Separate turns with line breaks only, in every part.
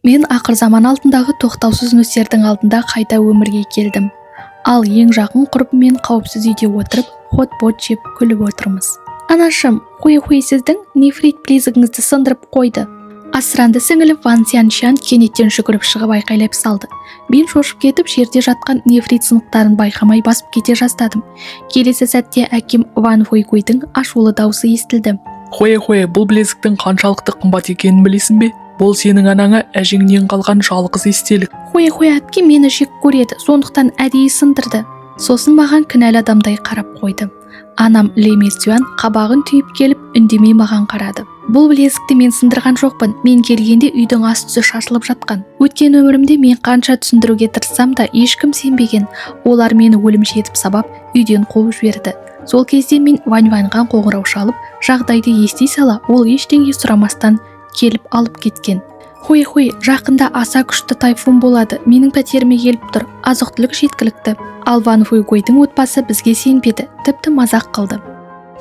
Мен ақырзаман алдындағы тоқтаусыз нөсердің алдында қайта өмірге келдім. Ал ең жақын құрбыммен қауіпсіз үйде отырып, хот-пот жеп күліп отырмыз. Анашым, хуй сіздің нефрит білезігіңізді сындырып қойды. Асыранды сіңіліп Ван Цзяншан кенеттен жүгіріп шығып айқайлап салды. Мен шошып кетіп, жерде жатқан нефрит сынықтарын байқамай басып кете жаздадым. Келесі сәтте әкем Ван Хуйгуйдың ашулы дауысы естілді.
Хуй, бұл білезіктің қаншалықты қымбат екенін білесің бе? Бұл сенің анаңа әжеңнен қалған жалғыз естелік.
Хуй әпке мені жек көреді, сондықтан әдейі сындырды. Сосын маған кінәлі адамдай қарап қойды. Анам Ли Мецюан қабағын түйіп келіп үндемей маған қарады. Бұл білезікті мен сындырған жоқпын. Мен келгенде үйдің асты шашылып жатқан. Өткен өмірімде мен қанша түсіндіруге тырыссам да ешкім сенбеген. Олар мені өлімші етіп сабап үйден қуып жіберді. Сол кезде мен Вань-Ваньға қоңырау шалып, жағдайды ести сала, ол ештеңе сұрамастан келіп алып кеткен. Хуй, жақында аса күшті тайфун болады. Менің пәтеріме келіп тұр. Азық-түлік жеткілікті. Ал Ван Хуйгуйдың отбасы бізге сенбеді, тіпті мазақ қылды.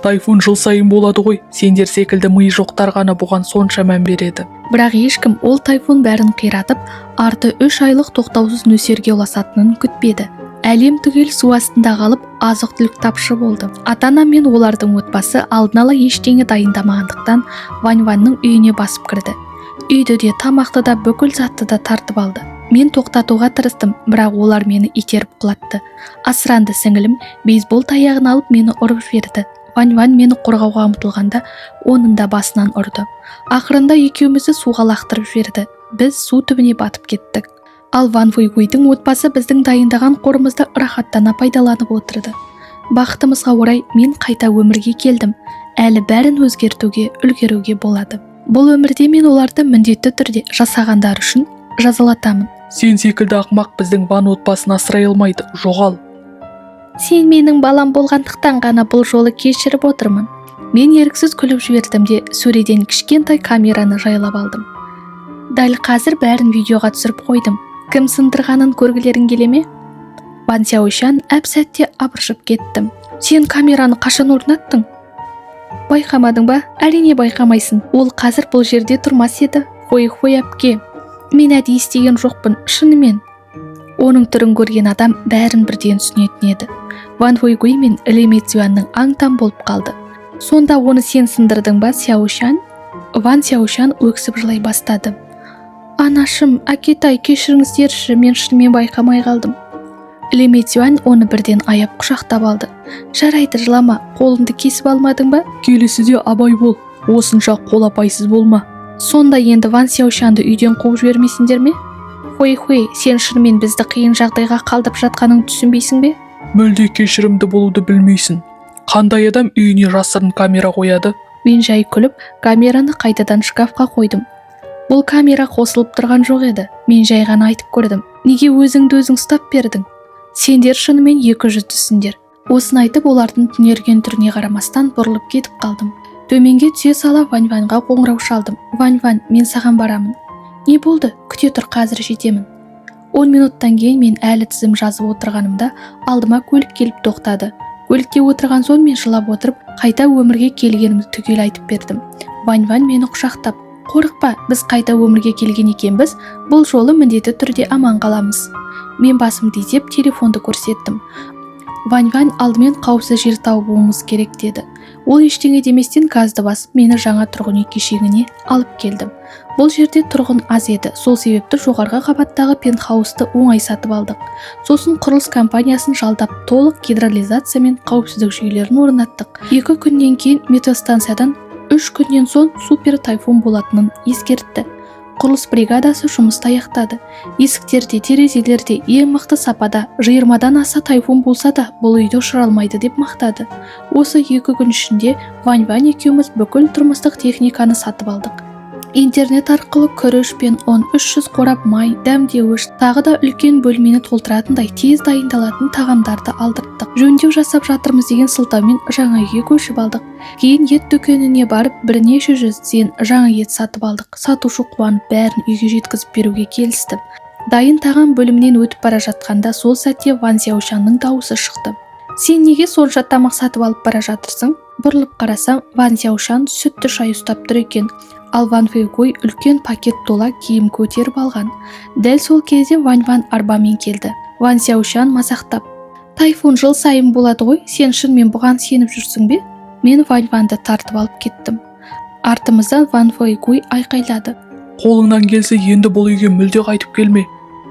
Тайфун жыл сайын болады ғой. Сендер секілді миы жоқтар ғана бұған сонша мән береді.
Бірақ ешкім ол тайфун бәрін қиратып, арты 3 айлық тоқтаусыз нөсерге ұласатынын күтпеді. Әлем түгел су астында қалып, азық-түлік тапшы болды. Ата-анам мен олардың отбасы алдын ала ештеңе дайындамағандықтан Вань-Ванның үйіне басып кірді. Үйді де, тамақты да, бүкіл затты да тартып алды. Мен тоқтатуға тырыстым, бірақ олар мені итеріп құлатты. Асыранды сіңілім бейсбол таяғын алып мені ұрып жіберді. Вань-Ван мені қорғауға ұмтылғанда, оның да басынан ұрды. Ақырында екеумізді суға лақтырып жіберді. Біз су түбіне батып кеттік. Ал Ван Хуйгуйдың отбасы біздің дайындаған қорымызды рахаттана пайдаланып отырды. Бақытымызға орай мен қайта өмірге келдім. Әлі бәрін өзгертуге, үлгеруге болады. Бұл өмірде мен оларды міндетті түрде жасағандар үшін жазалатамын.
Сен секілді ақымақ біздің Ван отбасын асырай алмайды, жоғал.
Сен менің балам болғандықтан ғана бұл жолы кешіріп отырмын. Мен еріксіз күліп жібердім де сөреден кішкентай камераны жайлап алдым. Дәл қазір бәрін видеоға түсіріп қойдым. Кім сындырғанын көргілерің келе ме? Ван Цзяошан әп-сәтте абыржып кеттім. Сен камераны қашан орнаттың? Байқамадың ба? Әрине байқамайсың. Ол қазір бұл жерде тұрмас еді. Хуй әпке. Мен әдейі істеген жоқпын, шынымен. Оның түрін көрген адам бәрін бірден түсінетін еді. Ван Хуйгуй мен Ли Мецюанның аң-таң болып қалды. Сонда оны сен сындырдың ба, Цзяошан? Ван Цзяошан өксіп жылай бастады. Анашым, әкетай, кешіріңіздерші, мен шынымен байқамай қалдым. Ли Мецюан оны бірден аяп құшақтап алды. Жарайды, жылама, қолыңды кесіп алмадың ба?
Келесіде абай бол, осынша қолапайсыз болма.
Сонда енді Ван Цзяошанды үйден қуып жібермейсіңдер ме? Хуй, сен шынымен бізді қиын жағдайға қалдырып жатқаныңды түсінбейсің бе?
Мүлде кешірімді болуды білмейсің. Қандай адам үйіне жасырын камера қояды?
Мен жай күліп, камераны қайтадан шкафқа қойдым. Бұл камера қосылып тұрған жоқ еді. Мен жай ғана айтып көрдім. Неге өзіңді өзің ұстап бердің? Сендер шынымен 200-сіңдер. Осыны айтып, олардың түнерген түріне қарамастан бұрылып кетіп қалдым. Төменге түсе сала Вань-Ваньға қоңырау шалдым. Вань-Ван, мен саған барамын. Не болды? Күте тұр, қазір жетемін. 10 минуттан кейін мен әлі тізім жазып отырғанымда алдыма көлік келіп тоқтады. Көлікте отырған соң мен жылап отырып, қайта өмірге келгенімді түгел айтып бердім. Вань-Ван мені құшақтап, қорықпа, біз қайта өмірге келген екенбіз, бұл жолы міндетті түрде аман қаламыз. Мен басымды изеп телефонды көрсеттім. Вань-Ван алдымен қауіпсіз жер табуымыз керек деді. Ол ештеңе деместен газды басып, мені жаңа тұрғын үй кешеніне алып келдім. Бұл жерде тұрғын аз еді, сол себепті жоғарғы қабаттағы пентхаусты оңай сатып алдық. Сосын құрылыс компаниясын жалдап, толық гидролизация мен қауіпсіздік жүйелерін орнаттық. 2 күннен кейін метеостанциядан 3 күннен соң супер тайфун болатынын ескертті. Құрылыс бригадасы жұмысты аяқтады. Есіктерде, терезелерде ең мықты сапада 20-дан аса тайфун болса да, бұл үйді ұшыра алмайды деп мақтады. Осы 2 күн ішінде Вань-Ван екеуміз бүкіл тұрмыстық техниканы сатып алдық. Интернет арқылы күріш пен 300 қорап май, дәмдеуіш, тағы да үлкен бөлмені толтыратындай тез дайындалатын тағамдарды алдырттық. Жөндеу жасап жатырмыз деген сылтаумен жаңа үйге көшіп алдық. Кейін ет дүкеніне барып бірнеше жүзден жаңа ет сатып алдық. Сатушы қуанып бәрін үйге жеткізіп беруге келісті. Дайын тағам бөлімінен өтіп бара жатқанда сол сәтте Ван Цзяошанның дауысы шықты. Сен неге сонша тамақ сатып алып бара жатырсың? Бұрылып қарасам, Ван Цзяошан сүтті шай ұстап тұр екен. ал Ван Фэйгуй үлкен пакет тола киім көтеріп алған. Дәл сол кезде Вань-Ван арбамен келді. Ван Сяошан мазақтап: «Тайфун жыл сайын болады ғой, сен шынымен бұған сеніп жүрсің бе?» Мен Вань-Ванды тартып алып кеттім. Артымыздан Ван Фэйгуй айқайлады:
«Қолыңнан келсе енді бұл үйге мүлде қайтып келме».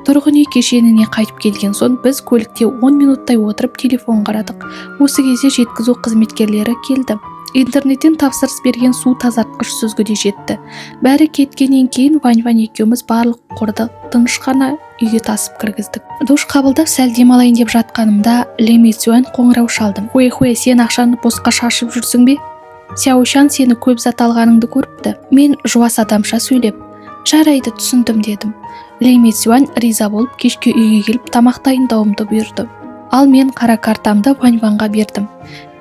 Тұрғын үй кешеніне қайтып келген соң біз көлікте 10 минуттай отырып телефон қарадық. Осы кезде жеткізу қызметкерлері келді. Интернеттен тапсырыс берген су тазартқыш сүзгі де жетті. Бәрі кеткеннен кейін Вань-Ван екеуміз барлық қорды тыныш қана үйге тасып кіргіздік. Душ қабылдап сәл демалайын деп жатқанымда Ли Мицюань қоңырау шалдым. «Хуэй, сен ақшаны босқа шашып жүрсің бе? Сяошан сені көп зат алғаныңды көріпті». Мен жуас адамша сөйлеп: «Жарайды, түсіндім» дедім. Ли Мицюань риза болып кешке үйге келіп тамақ дайындауымды бұйырды. Ал мен қара картамды Вань-Ванға бердім.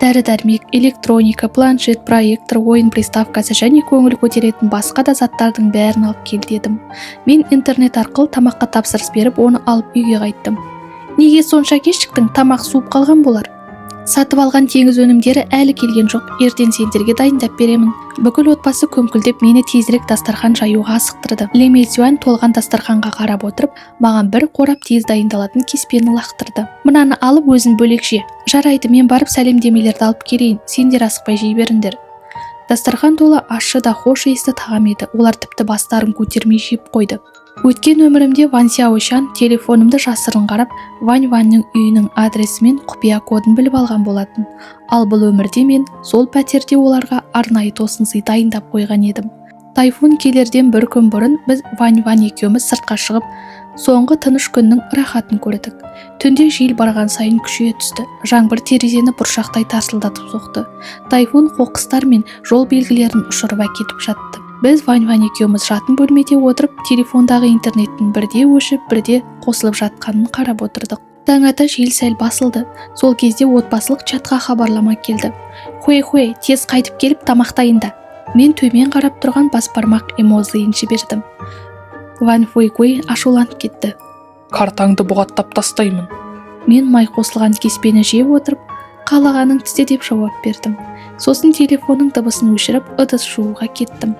Дәрі-дәрмек, электроника, планшет, проектор, ойын приставкасы және көңіл көтеретін басқа да заттардың бәрін алып кел дедім. Мен интернет арқылы тамаққа тапсырыс беріп, оны алып үйге қайттым. «Неге сонша кешіктің? Тамақ суып қалған болар». «Сатып алған теңіз өнімдері әлі келген жоқ. Ертең сендерге дайындап беремін». Бүкіл отбасы көмкілдеп мені тезірек дастархан жаюға асықтырды. Ли Мицюань толған дастарханға қарап отырып, маған бір қорап тез дайындалатын кеспені лақтырды. «Мынаны алып өзін бөлек же». «Жарайды, мен барып сәлемдемелерді алып келейін. Сендер асықпай жей беріңдер». Дастархан толы ащы да хош иісті тағам еді. Олар тіпті бастарын көтермей жеп қойды. Өткен өмірімде Ван Сяошан телефонымды жасырын қарап, Вань-Ванның үйінің адресі мен құпия кодын біліп алған болатын. Ал бұл өмірде мен сол пәтерде оларға арнайы тосынсый дайындап қойған едім. Тайфун келерден бір күн бұрын біз Вань-Ван екеуміз сыртқа шығып, соңғы тыныш күннің рахатын көрдік. Түнде жел барған сайын күшейе түсті. Жаңбыр терезені бұршақтай тарсылдатып соқты. Тайфун қоқыстар мен жол белгілерін ұшырып әкетіп жатты. Біз Вань-Ван екеуміз жатын бөлмеде отырып, телефондағы интернеттің бірде өшіп, бірде қосылып жатқанын қарап отырдық. Таң ата жел сәл басылды. Сол кезде отбасылық чатқа хабарлама келді. «Хуэй, тез қайтып келіп тамақ дайында». Мен төмен қарап тұрған бас бармақ эмоциясын жібердім. Ван Фэйгуй ашуланып кетті.
«Картаңды бұғаттап тастаймын».
Мен май қосылған кеспені жеп отырып, «Қалағаның түсте» деп жауап бердім. Сосын телефонның дыбысын өшіріп, ыдыс жууға кеттім.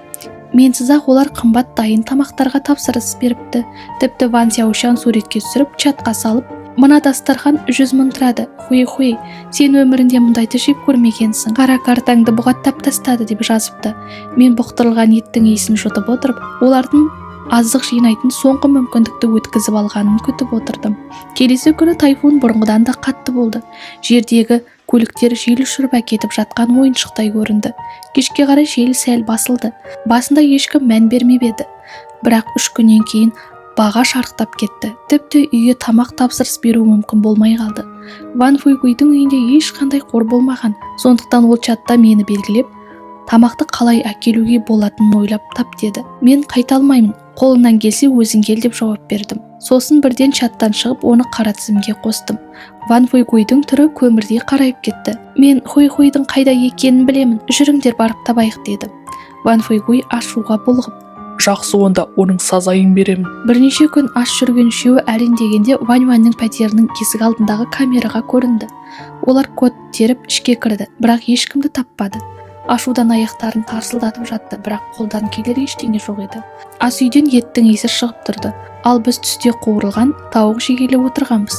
Менсіз ақ олар қымбат дайын тамақтарға тапсырыс беріпті. Тіпті Ван Сяошан суретке түсіріп, чатқа салып: «Мына дастархан 100 мың тұрады. Хуэй, сен өмірінде мұндайды жеп көрмегенсің. Қара картаңды бұғаттап тастады» деп жазыпты. Мен бұқтырылған еттің иісін жұтып отырып, олардың азық жинайтын соңғы мүмкіндікті өткізіп алғанын күтіп отырдым. Келесі күні тайфун бұрынғыдан да қатты болды. Жердегі көліктер жел ұшырып әкетіп жатқан ойыншықтай көрінді. Кешке қарай жел сәл басылды. Басында ешкім мән бермеп еді. Бірақ 3 күннен кейін баға шарықтап кетті. Тіпті үйге тамақ тапсырыс беру мүмкін болмай қалды. Ван Фэйгуйдің үйінде ешқандай қор болмаған. Сондықтан ол чатта мені белгілеп, тамақты қалай әкелуге болатынын ойлап тап деді. Мен қайта алмаймын. «Қолыңнан келсе өзің кел» деп жауап бердім. Сосын бірден чаттан шығып, оны қара тізімге қостым. Ван Фэйгуйдің түрі көмірдей қарайып кетті. «Мен Хуэйдің қайда екенін білемін. Жүріңдер барып табайық» деді. Ван Фэйгуй ашуға бұлғып:
«Жақсы, онда оның сазайын беремін».
Бірнеше күн аш жүрген үшеуі әлін дегенде Вань-Ванның пәтерінің есік алдындағы камераға көрінді. Олар код теріп ішке кірді, бірақ ешкімді таппады. Ашудан аяқтарын тарсылдатып жатты, бірақ қолдан келер ештеңе жоқ еді. Ас үйден еттің иісі шығып тұрды, ал біз түсте қуырылған тауық жегелі отырғанбыз.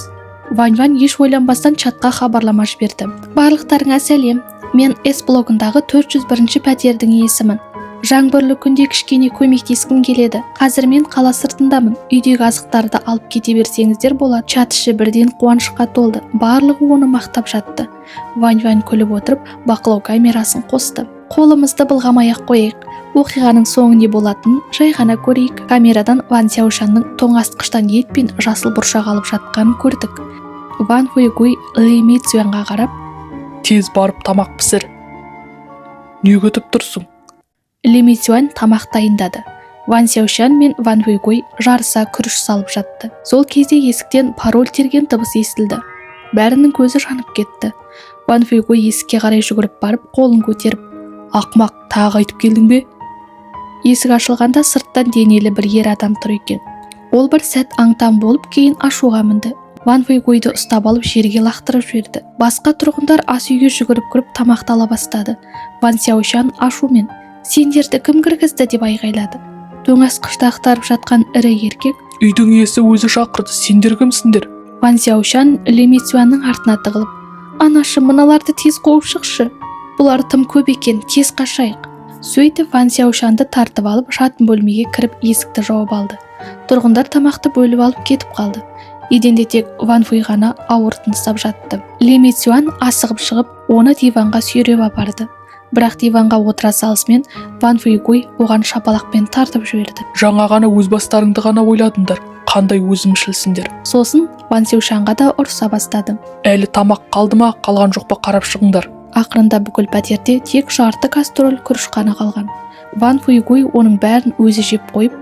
Вань-Ван еш ойланбастан чатқа хабарлама жіберді: «Барлықтарыңа сәлем. Мен С блогындағы 401 пәтердің иесімін. Жаңбырлы күнде кішкене көмектескім келеді. Қазір мен қала сыртындамын. Үйдегі азықтарды алып кете берсеңіздер болады». Чат іші бірден қуанышқа толды. Барлығы оны мақтап жатты. Вань-Ван күліп отырып, бақылау камерасын қосты. «Қолымызды былғамай-ақ қойайық. Оқиғаның соңы не болатынын жай ғана көрейік». Камерадан Ван Сяошанның тоңазытқыштан ет пен жасыл бұршақ алып жатқанын көрдік. Ван Фэйгуй Ли Мицюаньға қарап:
«Тез барып тамақ пісір. Не күтіп тұрсың?»
Ли Мицюань тамақ дайындады. Ван Сяошан мен Ван Фэйгуй жарыса күріш салып жатты. Сол кезде есіктен пароль терген дыбыс естілді. Бәрінің көзі жанып кетті. Ван Фэйгуй есікке қарай жүгіріп барып, қолын көтеріп: «Ақмақ, тағы айтып келдің бе?» Есік ашылғанда сырттан денелі бір ер адам тұр екен. Ол бір сәт аңтан болып, кейін ашуға мінді. Ван Фэйгуйді ұстап алып жерге лақтырып жіберді. Басқа тұрғындар ас үйге жүгіріп кіріп тамақты ала бастады. Ван Сяошан ашумен: Сендерді кім кіргізді деп айғайлады. Тоңазытқышты ақтарып жатқан ірі еркек:
Үйдің иесі өзі шақырды, сендер кімсіңдер?
Ван Сяошан Ли Мицюанның артына тығылып: Анашым, мыналарды тез қуып шықшы. Бұлар тым көп екен, тез қашайық. Сөйтіп Ван Сяошанды тартып алып, жатын бөлмеге кіріп есікті жауып алды. Тұрғындар тамақты бөліп алып кетіп қалды. Еденде тек Ван Фуй ғана ауыр тыныстап жатты. Ли Мицюан асығып шығып, оны диванға сүйреп апарды. Бірақ диванға отыра салысымен Ван Фуйгуй оған шапалақпен тартып жіберді.
Жаңа ғана өз бастарыңды ғана ойладыңдар. Қандай өзімшілсіңдер.
Сосын Ван Сяошанға да ұрса бастады.
Әлі тамақ қалды ма, қалған жоқ па, қарап шығыңдар.
Ақырында бүкіл пәтерде тек жарты кастроль күріш қана қалған. Ван Фуйгуй оның бәрін өзі жеп қойып,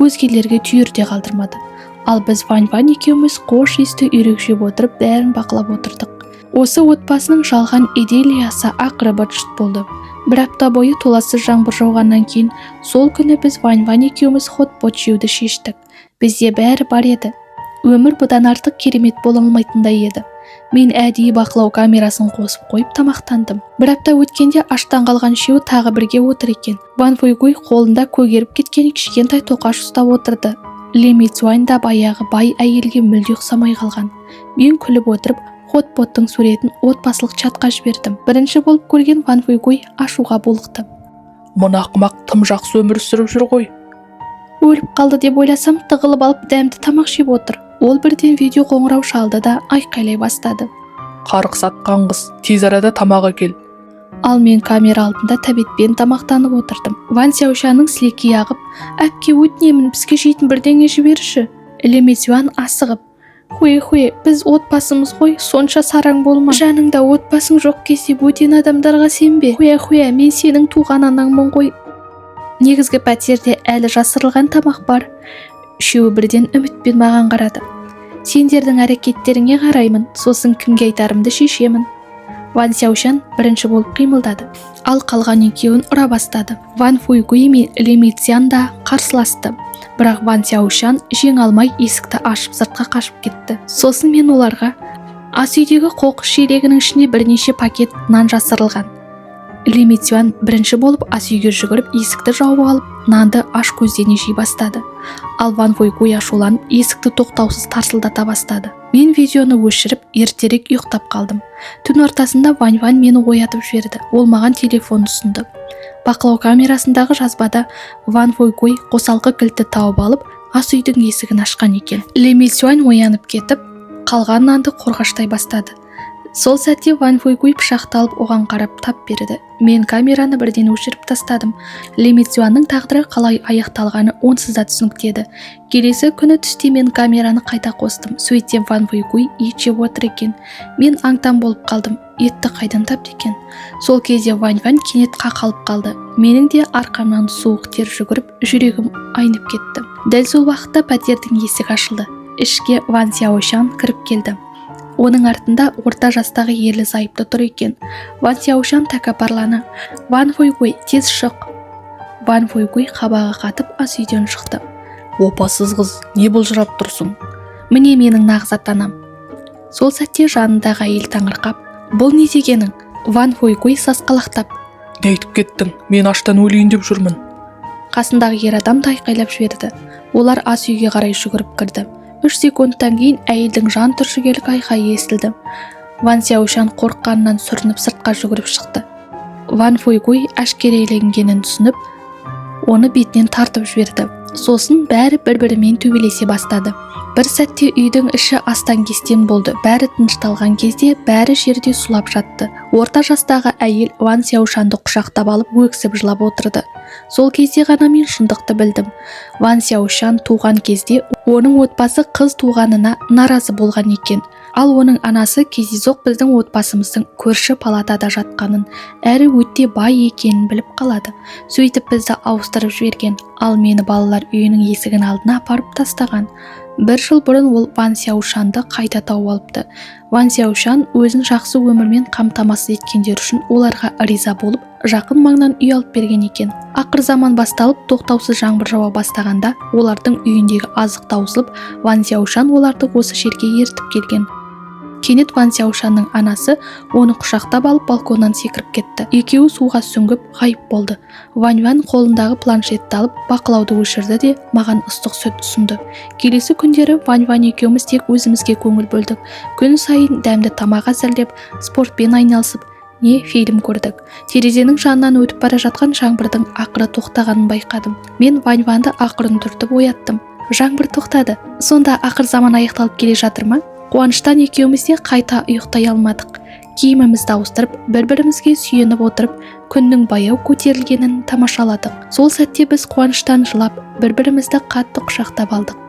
өзгелерге түйір де қалдырмады. Ал біз Ван екеуміз қош иісті үйрек жеп отырып, бәрін бақылап отырдық. Осы отбасының жалған идиллиясы ақыры быт-шыт болды. Бір апта бойы толассыз жаңбыр жауғаннан кейін сол күні біз Ван екеуміз хот-пот жеуді шештік. Бізде бәрі бар еді. Өмір бұдан артық керемет бола алмайтындай еді. Мен әдейі бақылау камерасын қосып қойып тамақтандым. Бір апта өткенде аштан қалған үшеуі тағы бірге отыр екен. Ван Фуйгуй қолында көгеріп кеткен кішкентай тоқаш ұстап отырды. Ли Мицюань да баяғы бай әйелге мүлде ұқсамай қалған. Мен күліп отырып хот-поттың суретін отбасылық чатқа жібердім. Бірінші болып көрген Ван Фуйгуй ашуға булықты.
Мына ақымақ тым жақсы өмір сүріп жүр ғой.
Өліп қалды деп ойласам, тығылып алып дәмді тамақ жеп отыр. Ол бірден видео қоңырау шалды да айқайлай бастады.
Қарық сатқан қыз, тез арада тамақ әкел.
Ал мен камера алдында тәбетпен тамақтанып отырдым. Ван Сяошанның сілекей ағып: әпке, өтінемін, бізге жейтін бірдеңе жіберші. Ли Мицюан асығып: Хуе, біз отбасымыз ғой, сонша сараң болма. Жаныңда отбасың жоқ кезде бөтен адамдарға сенбе. Хуе, мен сенің туған анаңмын ғой. Негізгі пәтерде әлі жасырылған тамақ бар. Үшеуі бірден үмітпен маған қарады. Сендердің әрекеттеріңе қараймын, сосын кімге айтарымды шешемін. Ван Сяошан бірінші болып қимылдады. Ал қалған екеуін ұра бастады. Ван Фуйгуй мен Ли Мицюан да қарсыласты. Бірақ Ван Сяошан жеңе алмай есікті ашып сыртқа қашып кетті. Сосын мен оларға: ас үйдегі қоқыс шелегінің ішінде бірнеше пакет нан жасырылған. Ли Мицюан бірінші болып ас үйге жүгіріп есікті жауып алып, нанды аш көздене жей бастады. Ал Ван Фуйгуй ашуланып есікті тоқтаусыз тарсылдата бастады. Мен видеоны өшіріп ертерек ұйықтап қалдым. Түн ортасында Ван мені оятып жіберді. Ол маған телефон ұсынды. Бақылау камерасындағы жазбада Ван Фуйгуй қосалқы кілтті тауып алып, ас үйдің есігін ашқан екен. Ли Мицюан оянып кетіп, қалған нанды қорғаштай бастады. Сол сәтте Ван Фуйгуй пышақты алып оған қарап тап берді. Мен камераны бірден өшіріп тастадым. Ли Мицюанның тағдыры қалай аяқталғаны онсыз да түсінікті еді. Келесі күні түсте мен камераны қайта қостым. Сөйтсем Ван Фуйгуй ет жеп отыр екен. Мен аңтан болып қалдым. Етті қайдан тапты екен? Сол кезде Ван кенет қақалып қалды. Менің де арқамнан суық тер жүгіріп, жүрегім айнып кетті. Дәл сол уақытта пәтердің есігі ашылды. Ішке Ван Сяошан кіріп келді. Оның артында орта жастағы ерлі зайыпты тұр екен. Ван Сяошан тәкаппарлана: Ван Фуйгуй, тез шық. Ван Фуйгуй қабағы қатып ас үйден шықты.
Опасыз қыз, не бұлжырап тұрсың?
Міне менің нағыз ата-анам. Сол сәтте жанындағы әйел таңырқап: бұл не дегенің? Ван Фуйгуй сасқалақтап:
Не айтып кеттің? Мен аштан өлейін деп жүрмін.
Қасындағы ер адам да айқайлап жіберді. Олар ас үйге қарай жүгіріп кірді. 3 секундтан кейін әйелдің жан түршігерлік айқайы естілді. Ван Сяошан қорыққанынан сүрініп сыртқа жүгіріп шықты. Ван Фуйгуй әшкереленгенін түсініп, оны бетінен тартып жіберді. Сосын бәрі бір-бірімен төбелесе бастады. Бір сәтте үйдің іші астан-кестен болды. Бәрі тынышталған кезде бәрі жерде сулап жатты. Орта жастағы әйел Ван Сяошанды құшақтап алып өксіп жылап отырды. Сол кезде ғана мен шындықты білдім. Ван Сяошан туған кезде оның отбасы қыз туғанына наразы болған екен. Ал оның анасы кездейсоқ біздің отбасымыздың көрші палатада жатқанын, әрі өте бай екенін біліп қалады. Сөйтіп бізді ауыстырып жіберген. Ал мені балалар үйінің есігін алдына апарып тастаған. 1 жыл бұрын ол Ван Сяошанды қайта тауып алыпты. Ван Сяошан өзін жақсы өмірмен қамтамасыз еткендер үшін оларға риза болып, жақын маңнан үй алып берген екен. Ақыр заман басталып, тоқтаусыз жаңбыр жауа бастағанда, олардың үйіндегі азық таусылып, Ван Сяошан оларды осы жерге ертіп келген. Кенет Ван Сяошанның анасы оны құшақтап алып балконнан секіріп кетті. Екеуі суға сүңгіп ғайып болды. Ван қолындағы планшетті алып бақылауды өшірді де маған ыстық сүт ұсынды. Келесі күндері Ван екеуміз тек өзімізге көңіл бөлдік. Күн сайын дәмді тамақ әзірлеп, спортпен айналысып, не фильм көрдік. Терезенің жанынан өтіп бара жатқан жаңбырдың ақыры тоқтағанын байқадым. Мен Ваньді ақырын түртіп ояттым. Жаңбыр тоқтады. Сонда ақыр заман аяқталып келе жатыр ма? Қуаныштан екеуміз де қайта ұйықтай алмадық. Киімімізді ауыстырып, бір-бірімізге сүйеніп отырып, күннің баяу көтерілгенін тамашаладық. Сол сәтте біз қуаныштан жылап, бір-бірімізді қатты құшақтап алдық.